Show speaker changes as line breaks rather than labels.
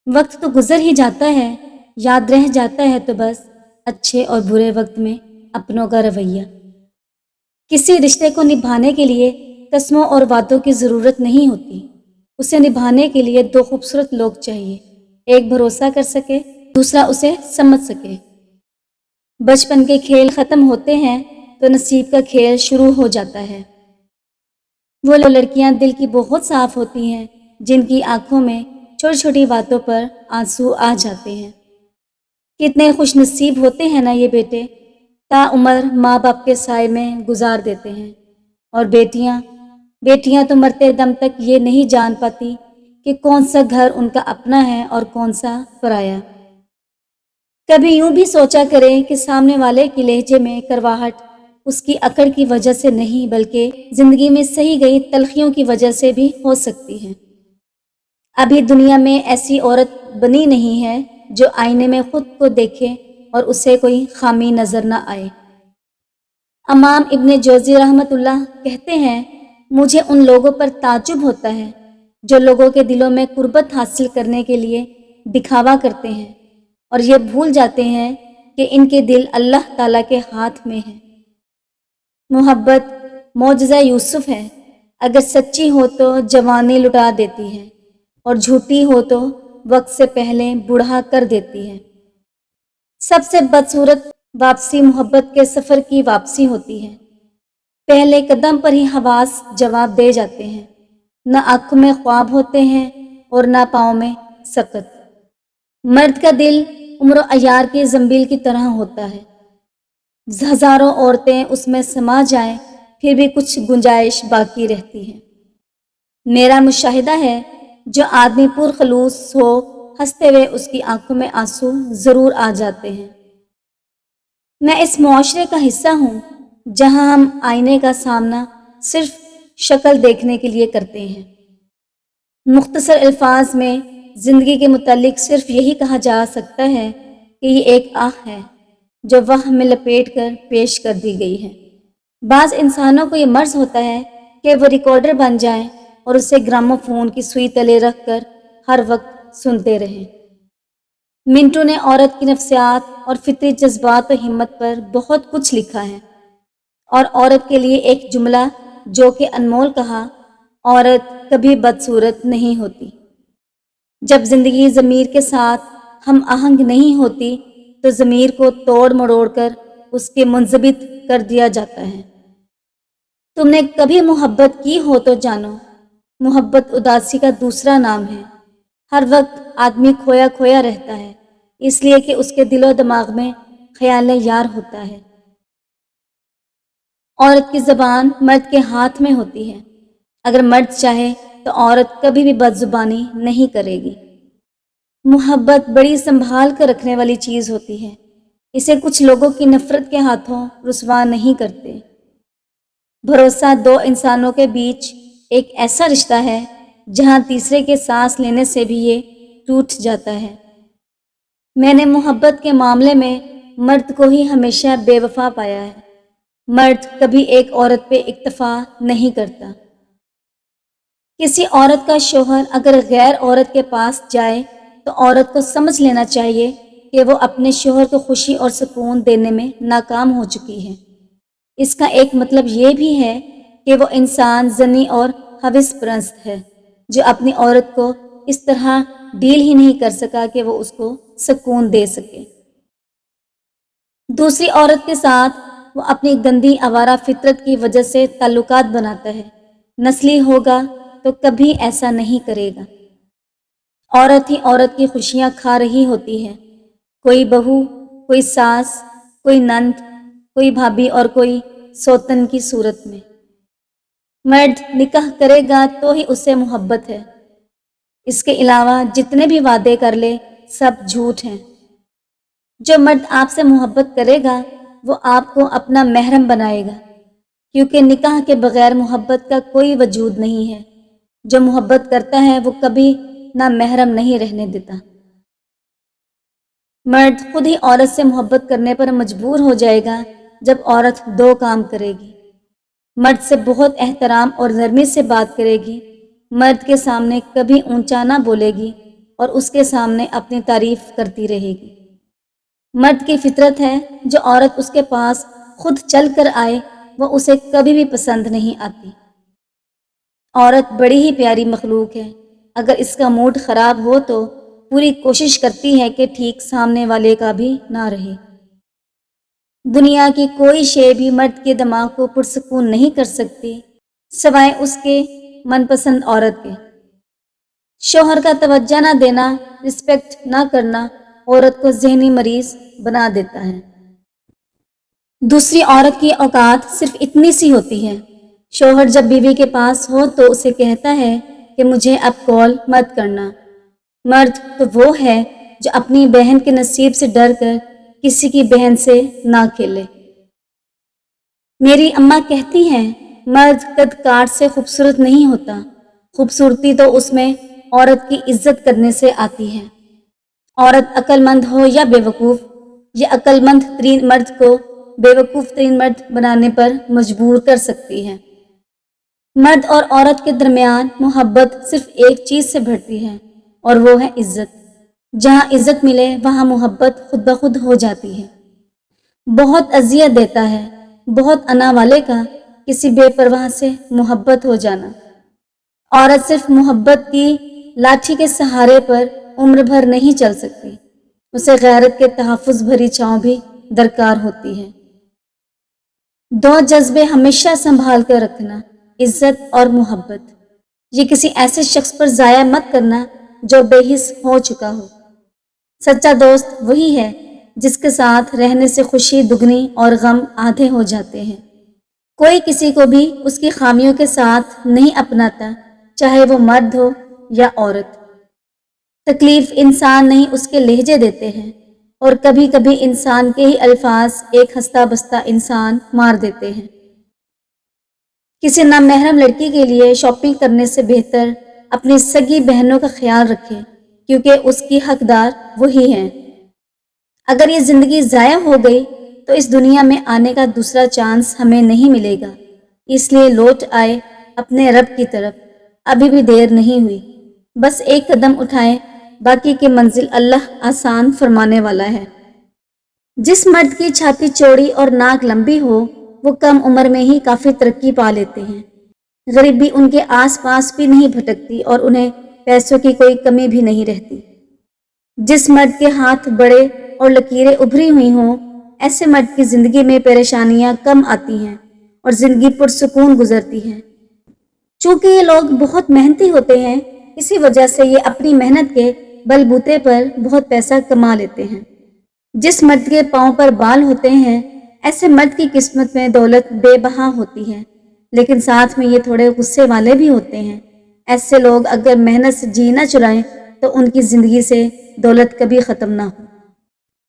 وقت تو گزر ہی جاتا ہے، یاد رہ جاتا ہے تو بس اچھے اور برے وقت میں اپنوں کا رویہ۔ کسی رشتے کو نبھانے کے لیے قسموں اور وعدوں کی ضرورت نہیں ہوتی، اسے نبھانے کے لیے دو خوبصورت لوگ چاہیے، ایک بھروسہ کر سکے، دوسرا اسے سمجھ سکے۔ بچپن کے کھیل ختم ہوتے ہیں تو نصیب کا کھیل شروع ہو جاتا ہے۔ وہ لڑکیاں دل کی بہت صاف ہوتی ہیں جن کی آنکھوں میں چھوٹی چھوٹی باتوں پر آنسو آ جاتے ہیں۔ کتنے خوش نصیب ہوتے ہیں نا یہ بیٹے، تا عمر ماں باپ کے سائے میں گزار دیتے ہیں۔ اور بیٹیاں تو مرتے دم تک یہ نہیں جان پاتی کہ کون سا گھر ان کا اپنا ہے اور کون سا پرایا۔ کبھی یوں بھی سوچا کریں کہ سامنے والے کی لہجے میں کرواہٹ اس کی اکڑ کی وجہ سے نہیں بلکہ زندگی میں سہی گئی تلخیوں کی وجہ سے بھی ہو سکتی ہے۔ ابھی دنیا میں ایسی عورت بنی نہیں ہے جو آئینے میں خود کو دیکھے اور اسے کوئی خامی نظر نہ آئے۔ امام ابن جوزی رحمۃ اللہ کہتے ہیں، مجھے ان لوگوں پر تعجب ہوتا ہے جو لوگوں کے دلوں میں قربت حاصل کرنے کے لیے دکھاوا کرتے ہیں اور یہ بھول جاتے ہیں کہ ان کے دل اللہ تعالیٰ کے ہاتھ میں ہیں۔ محبت معجزہ یوسف ہے، اگر سچی ہو تو جوانی لٹا دیتی ہے اور جھوٹی ہو تو وقت سے پہلے بوڑھا کر دیتی ہے۔ سب سے بدصورت واپسی محبت کے سفر کی واپسی ہوتی ہے۔ پہلے قدم پر ہی حواس جواب دے جاتے ہیں، نہ آنکھوں میں خواب ہوتے ہیں اور نہ پاؤں میں سکت۔ مرد کا دل عمر و عیار کے زنبیل کی طرح ہوتا ہے، ہزاروں عورتیں اس میں سما جائیں پھر بھی کچھ گنجائش باقی رہتی ہے۔ میرا مشاہدہ ہے، جو آدمی پرخلوص ہو ہنستے ہوئے اس کی آنکھوں میں آنسو ضرور آ جاتے ہیں۔ میں اس معاشرے کا حصہ ہوں جہاں ہم آئینے کا سامنا صرف شکل دیکھنے کے لیے کرتے ہیں۔ مختصر الفاظ میں زندگی کے متعلق صرف یہی کہا جا سکتا ہے کہ یہ ایک آہ ہے جو وہم میں لپیٹ کر پیش کر دی گئی ہے۔ بعض انسانوں کو یہ مرض ہوتا ہے کہ وہ ریکارڈر بن جائیں اور اسے گرامو فون کی سوئی تلے رکھ کر ہر وقت سنتے رہیں۔ منٹو نے عورت کی نفسیات اور فطری جذبات و ہمت پر بہت کچھ لکھا ہے، اور عورت کے لیے ایک جملہ جو کہ انمول کہا، عورت کبھی بدصورت نہیں ہوتی۔ جب زندگی ضمیر کے ساتھ ہم آہنگ نہیں ہوتی تو ضمیر کو توڑ مروڑ کر اس کے منضبط کر دیا جاتا ہے۔ تم نے کبھی محبت کی ہو تو جانو، محبت اداسی کا دوسرا نام ہے۔ ہر وقت آدمی کھویا کھویا رہتا ہے، اس لیے کہ اس کے دل و دماغ میں خیال یار ہوتا ہے۔ عورت کی زبان مرد کے ہاتھ میں ہوتی ہے، اگر مرد چاہے تو عورت کبھی بھی بد زبانی نہیں کرے گی۔ محبت بڑی سنبھال کر رکھنے والی چیز ہوتی ہے، اسے کچھ لوگوں کی نفرت کے ہاتھوں رسوا نہیں کرتے۔ بھروسہ دو انسانوں کے بیچ ایک ایسا رشتہ ہے جہاں تیسرے کے سانس لینے سے بھی یہ ٹوٹ جاتا ہے۔ میں نے محبت کے معاملے میں مرد کو ہی ہمیشہ بے وفا پایا ہے۔ مرد کبھی ایک عورت پہ اکتفا نہیں کرتا۔ کسی عورت کا شوہر اگر غیر عورت کے پاس جائے تو عورت کو سمجھ لینا چاہیے کہ وہ اپنے شوہر کو خوشی اور سکون دینے میں ناکام ہو چکی ہے۔ اس کا ایک مطلب یہ بھی ہے کہ وہ انسان زنی اور ہوس پرست ہے جو اپنی عورت کو اس طرح ڈیل ہی نہیں کر سکا کہ وہ اس کو سکون دے سکے۔ دوسری عورت کے ساتھ وہ اپنی گندی آوارہ فطرت کی وجہ سے تعلقات بناتا ہے، نسلی ہوگا تو کبھی ایسا نہیں کرے گا۔ عورت ہی عورت کی خوشیاں کھا رہی ہوتی ہے، کوئی بہو، کوئی ساس، کوئی نند، کوئی بھابھی اور کوئی سوتن کی صورت میں۔ مرد نکاح کرے گا تو ہی اسے محبت ہے، اس کے علاوہ جتنے بھی وعدے کر لے سب جھوٹ ہیں۔ جو مرد آپ سے محبت کرے گا وہ آپ کو اپنا محرم بنائے گا، کیونکہ نکاح کے بغیر محبت کا کوئی وجود نہیں ہے۔ جو محبت کرتا ہے وہ کبھی نہ محرم نہیں رہنے دیتا۔ مرد خود ہی عورت سے محبت کرنے پر مجبور ہو جائے گا جب عورت دو کام کرے گی، مرد سے بہت احترام اور نرمی سے بات کرے گی، مرد کے سامنے کبھی اونچا نہ بولے گی اور اس کے سامنے اپنی تعریف کرتی رہے گی۔ مرد کی فطرت ہے، جو عورت اس کے پاس خود چل کر آئے وہ اسے کبھی بھی پسند نہیں آتی۔ عورت بڑی ہی پیاری مخلوق ہے، اگر اس کا موڈ خراب ہو تو پوری کوشش کرتی ہے کہ ٹھیک سامنے والے کا بھی نہ رہے۔ دنیا کی کوئی شے بھی مرد کے دماغ کو پرسکون نہیں کر سکتی سوائے اس کے من پسند عورت کے۔ شوہر کا توجہ نہ دینا، رسپیکٹ نہ کرنا عورت کو ذہنی مریض بنا دیتا ہے۔ دوسری عورت کی اوقات صرف اتنی سی ہوتی ہے۔ شوہر جب بیوی کے پاس ہو تو اسے کہتا ہے کہ مجھے اب کال مت کرنا۔ مرد تو وہ ہے جو اپنی بہن کے نصیب سے ڈر کر کسی کی بہن سے نہ کھیلے۔ میری اماں کہتی ہیں مرد قد کاٹ سے خوبصورت نہیں ہوتا، خوبصورتی تو اس میں عورت کی عزت کرنے سے آتی ہے۔ عورت عقل مند ہو یا بیوقوف، یہ عقل مند ترین مرد کو بیوقوف ترین مرد بنانے پر مجبور کر سکتی ہے۔ مرد اور عورت کے درمیان محبت صرف ایک چیز سے بڑھتی ہے اور وہ ہے عزت۔ جہاں عزت ملے وہاں محبت خود بخود ہو جاتی ہے۔ بہت اذیت دیتا ہے بہت انا والے کا کسی بے پرواہ سے محبت ہو جانا۔ عورت صرف محبت کی لاٹھی کے سہارے پر عمر بھر نہیں چل سکتی، اسے غیرت کے تحفظ بھری چھاؤں بھی درکار ہوتی ہے۔ دو جذبے ہمیشہ سنبھال کر رکھنا، عزت اور محبت۔ یہ کسی ایسے شخص پر ضائع مت کرنا جو بے حس ہو چکا ہو۔ سچا دوست وہی ہے جس کے ساتھ رہنے سے خوشی دگنی اور غم آدھے ہو جاتے ہیں۔ کوئی کسی کو بھی اس کی خامیوں کے ساتھ نہیں اپناتا، چاہے وہ مرد ہو یا عورت۔ تکلیف انسان نہیں اس کے لہجے دیتے ہیں، اور کبھی کبھی انسان کے ہی الفاظ ایک ہنستا بستا انسان مار دیتے ہیں۔ کسی نامحرم لڑکی کے لیے شاپنگ کرنے سے بہتر اپنی سگی بہنوں کا خیال رکھے، کیونکہ اس کی حقدار وہی ہیں۔ اگر یہ زندگی ضائع ہو گئی تو اس دنیا میں آنے کا دوسرا چانس ہمیں نہیں ملے گا، اس لیے لوٹ آئے اپنے رب کی طرف، ابھی بھی دیر نہیں ہوئی، بس ایک قدم اٹھائیں، باقی کی منزل اللہ آسان فرمانے والا ہے۔ جس مرد کی چھاتی چوڑی اور ناک لمبی ہو وہ کم عمر میں ہی کافی ترقی پا لیتے ہیں۔ غریبی ان کے آس پاس بھی نہیں بھٹکتی اور انہیں پیسوں کی کوئی کمی بھی نہیں رہتی۔ جس مرد کے ہاتھ بڑے اور لکیریں ابھری ہوئی ہوں ایسے مرد کی زندگی میں پریشانیاں کم آتی ہیں اور زندگی پرسکون گزرتی ہے۔ چونکہ یہ لوگ بہت محنتی ہوتے ہیں، اسی وجہ سے یہ اپنی محنت کے بل بوتے پر بہت پیسہ کما لیتے ہیں۔ جس مرد کے پاؤں پر بال ہوتے ہیں ایسے مرد کی قسمت میں دولت بے بہا ہوتی ہے، لیکن ساتھ میں یہ تھوڑے غصے والے بھی ہوتے ہیں۔ ایسے لوگ اگر محنت سے جی نہ چرائیں تو ان کی زندگی سے دولت کبھی ختم نہ ہو۔